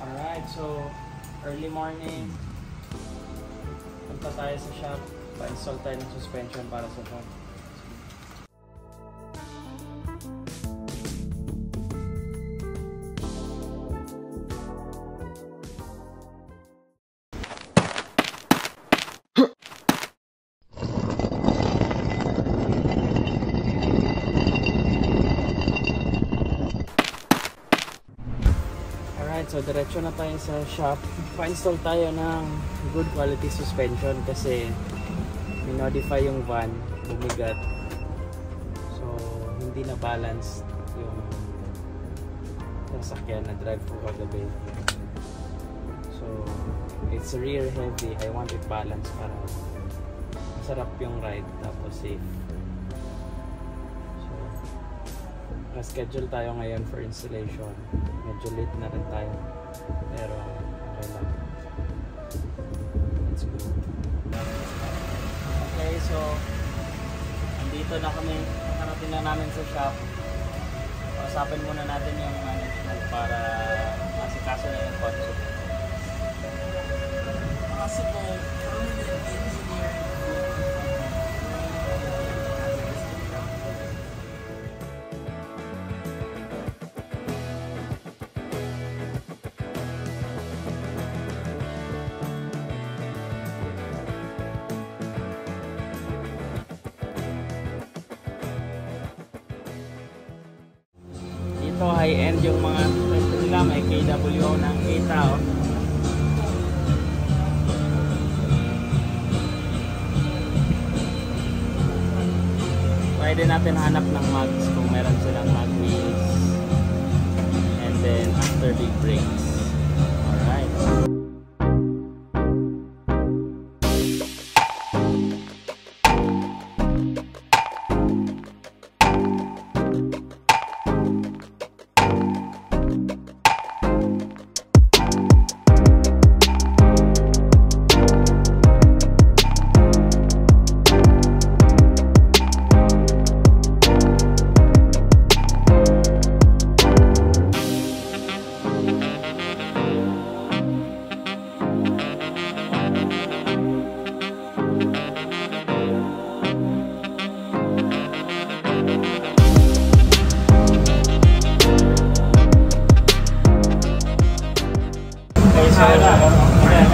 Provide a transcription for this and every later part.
Alright, so early morning, punta tayo sa shop, pa-install tayo ng suspension para sa phone. So diretso na tayo sa shop. Pa-install tayo ng good quality suspension kasi minodify yung van, bumigat. So hindi na balance yung sasakyan na drive ko kagabi. So it's rear heavy. I want it balanced para masarap yung ride tapos safe. So schedule tayo ngayon for installation. Medyo late na rin tayo, pero okay lang. Let's go. Okay, so andito na kami. Nakarating na namin sa shop. Usapin muna natin yung management para masikaso na yung kotse. Kasi po, engineer. So high-end yung mga nila, may KWO ng kita oh. Pwede natin hanap ng mags kung meron silang mag wheels and then after big brakes. Alright.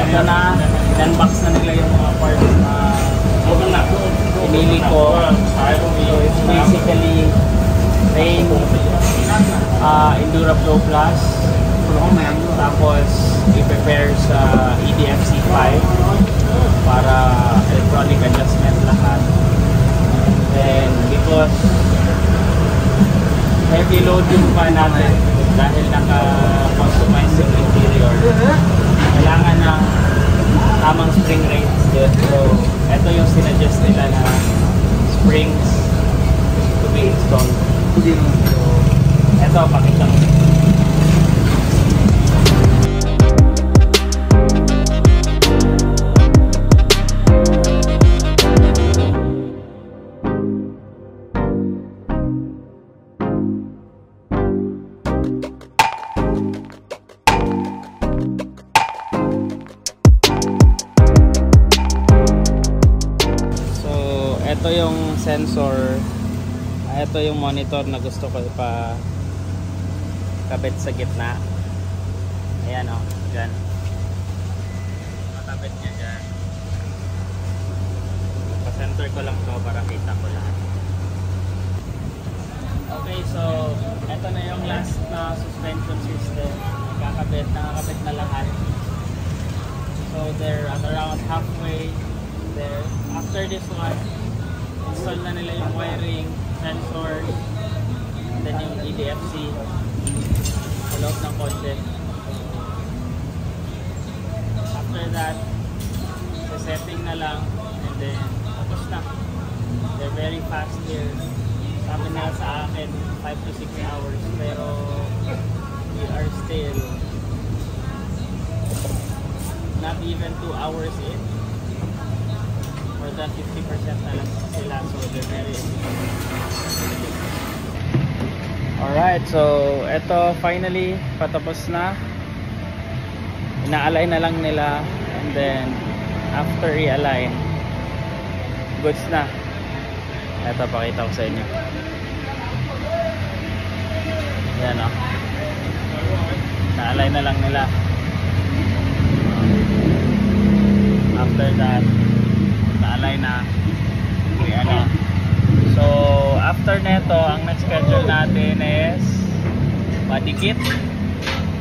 Ito na, in-unbox na nila yung mga parts na pinili ko. So it's basically Rain Endura Pro Plus, tapos i-prepare sa EDFC 5 para electronic adjustment lahat. Then because heavy load yung fan natin dahil naka-customize yung interior, kailangan ng tamang spring rates din. So, ito yung sinuggest nila na springs to be installed. So, ito, pakita mo. Ito yung sensor, ito yung monitor na gusto ko ipakabit sa gitna. Ayan o, dyan. Makabit niya dyan. Pa-center ko lang to para kita ko lahat. Okay, so ito na yung last na suspension system. Nakakabit na lahat. So they're at around halfway there. After this one, install na nila yung wiring, sensors, and then yung EDFC sa loob ng kotse. After that, setting na lang, and then tapos na. They're very fast here. Sabi na sa akin 5 to 6 hours, pero we are still not even 2 hours in. More than 50% na lang sila, so they're very Alright, so eto finally patapos na. ina-align na lang nila, and then after i-align, goods na. Ito, pakita ko sa inyo. Yan o, na-align na lang nila. After that, na-align na, i-align. So after neto, ang next schedule natin is body kit.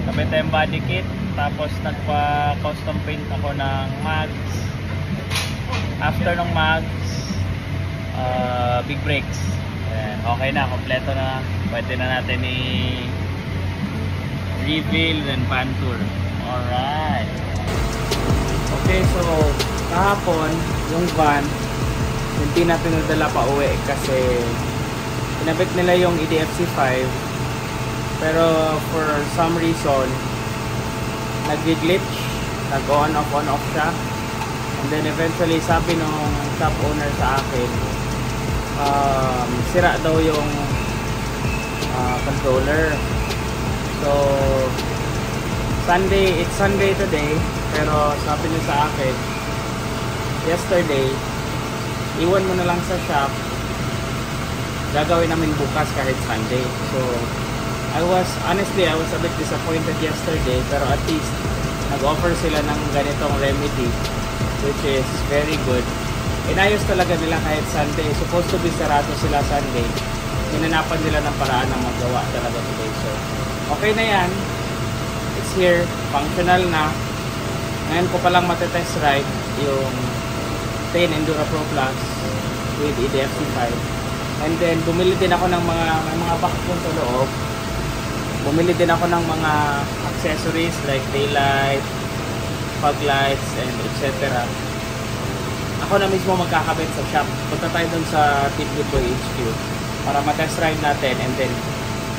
Kabit tayong body kit. Tapos nagpa custom paint ako ng mags. After ng mags, big brakes. Ayan, okay na, kompleto na. Pwede na natin i-reveal and pan tour. Alright. Okay, so kahapon yung van hindi natin nadala pa uwi kasi pinabit nila yung EDFC 5, pero for some reason nag-glitch, nag-on off siya, and then eventually sabi nung shop owner sa akin, sira daw yung controller. So it's Sunday today, pero sabi niya sa akin yesterday, iwan mo na lang sa shop, gagawin namin bukas kahit Sunday. So honestly I was a bit disappointed yesterday, pero at least nag-offer sila ng ganitong remedy, which is very good. Inayos talaga nila kahit Sunday. Supposed to be sarado sila Sunday, hinanapan nila ng paraan na magawa talaga today. So okay na yan, it's here, functional na. Ngayon ko palang matetest ride yung Ten Enduro Pro Plus with EDFC 5, and then bumili din ako ng mga backbone sa loob. Bumili din ako ng mga accessories like taillight, fog lights, and etc. Ako na mismo magkakabit sa shop. Punta tayo dun sa Team Good Boy HQ para matest ride natin, and then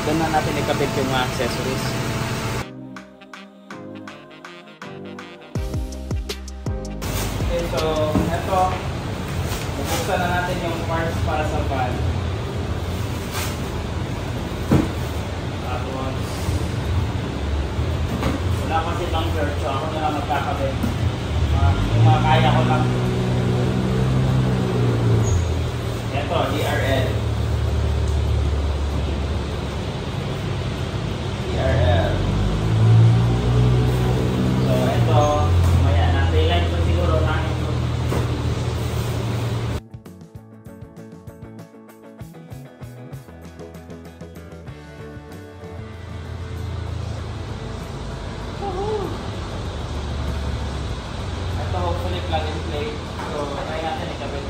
dun na natin ikabit yung mga accessories. Okay, so ito, bubuksan na natin yung parts para sa van. Tapos wala kasi bang shirt, so ako na lang magkakabit. Yung mga kaya ko lang. Ito, DRL. So ito, maya na taillight ko siguro namin ito. Ito hopefully plug and play. So try natin ikabit.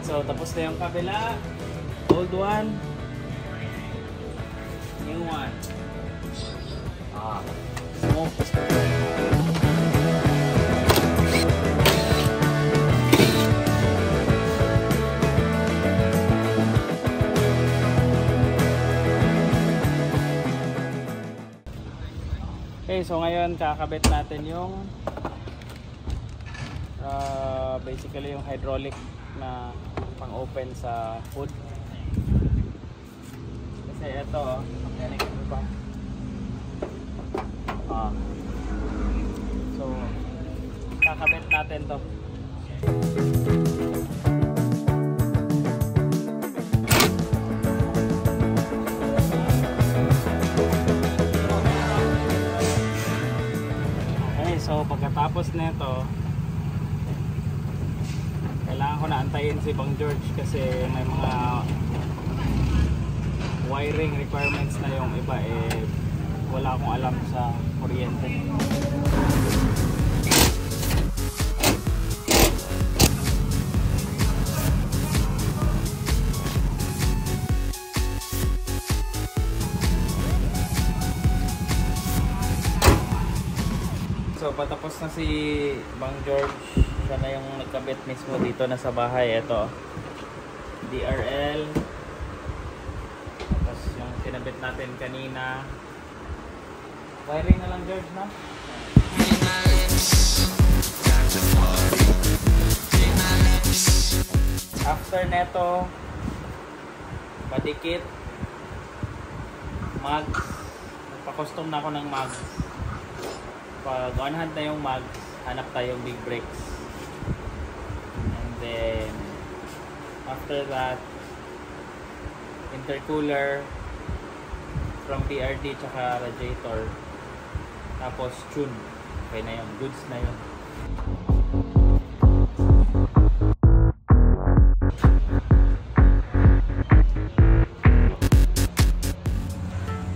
So tapos na yung kabila, old one, new one. Smoke. Okay, so ngayon kakabit natin yung basically yung hydraulic na pang-open sa hood. Kasi ito, mechanic pa. So, kakabit natin to. Okay, so pagkatapos nito, kailangan ko na antayin si Bang George kasi may mga wiring requirements na yung iba, wala akong alam sa kuryente. So so patapos na si Bang George. Siya na yung nagkabit mismo dito na sa bahay. Ito, DRL. Tapos yung kinabit natin kanina. Wiring na lang, George, no? After neto, padikit, mags. Nagpa-custom na ako ng mags. Pag on hand na yung mags, hanap tayong big brakes. And then after that, intercooler from PRD tsaka radiator. Tapos tune. Okay na yun. Goods na yun.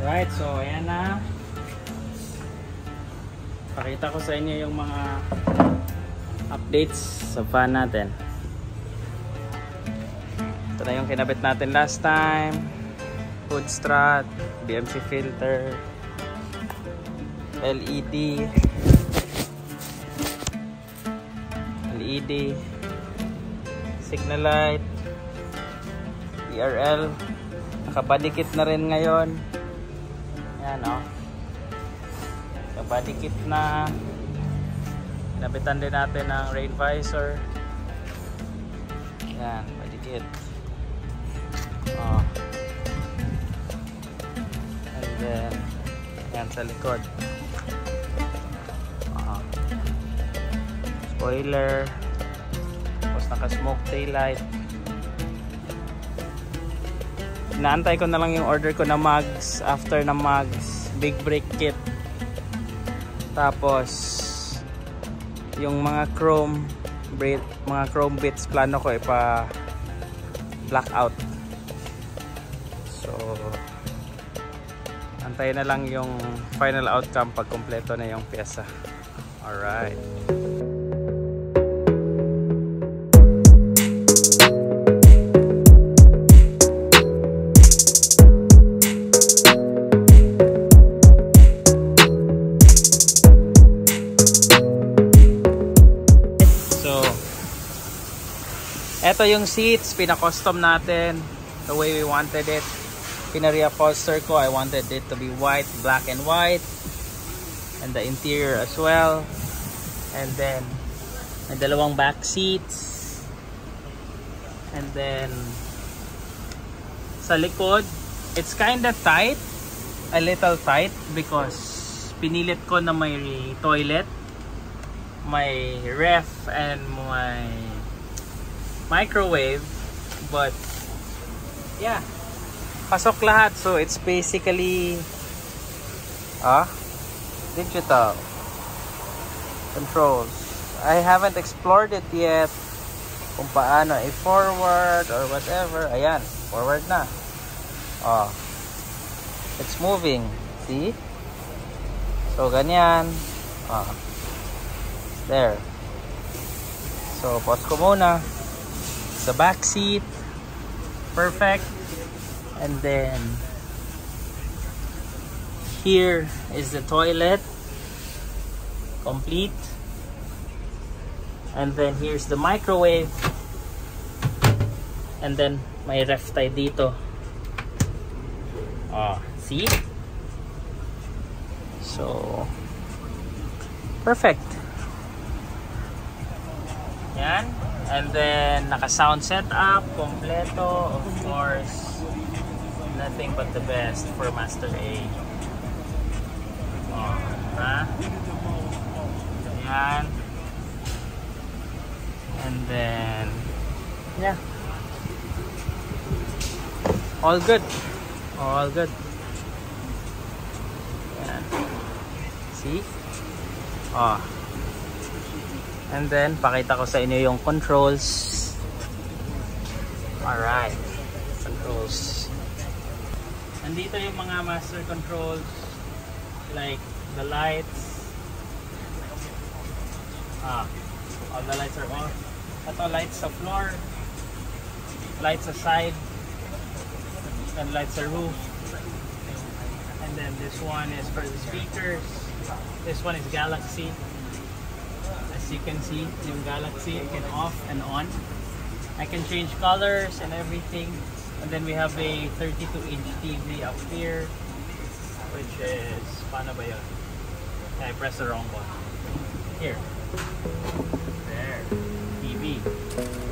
Right, so ayan na. Pakita ko sa inyo yung mga updates sa fan natin. Ito na yung kinabit natin last time. Hood strut, BMC filter, LED, signal light, DRL. Nakapadikit na rin ngayon. Yan, oh. Nakapadikit na. Kinabitan din natin ng rain visor. Yan, padikit. Oh. And then yan sa likod. Spoiler. Tapos naka-smoke taillight. Inaantay ko na lang yung order ko na mags. After na mags, big brake kit. Tapos yung mga chrome bits plano ko ipa blackout. So antayin na lang yung final outcome pag kompleto na yung pyesa. Alright. Ito yung seats, pina-custom natin the way we wanted it. Pina-reupholster ko, I wanted it to be white, black and white, and the interior as well. And then may dalawang back seats, and then sa likod it's kinda tight, a little tight, because pinilit ko na may toilet, may ref, and may microwave, but yeah, pasok lahat. So it's basically digital controls. I haven't explored it yet kung paano i-forward or whatever. Ayan, forward na. It's moving, see? So ganyan. There. So pause ko muna. The back seat, perfect. And then here is the toilet, complete. And then here's the microwave, and then may ref tayo dito. See? So perfect. Yan. And then naka-sound setup, kompleto, of course. Nothing but the best for Master A. Yan. And then yeah. All good. All good. Yan. See? And then, pakita ko sa inyo yung controls. Alright. Controls. Nandito yung mga master controls. Like, the lights. All the lights are off. Ito, lights sa floor. Lights sa side. And lights sa roof. And then, this one is for the speakers. This one is Galaxy. As you can see, yung Galaxy, I can off and on. I can change colors and everything. And then we have a 32-inch TV up here, which is, paano ba yun? I pressed the wrong one. Here. There. TV.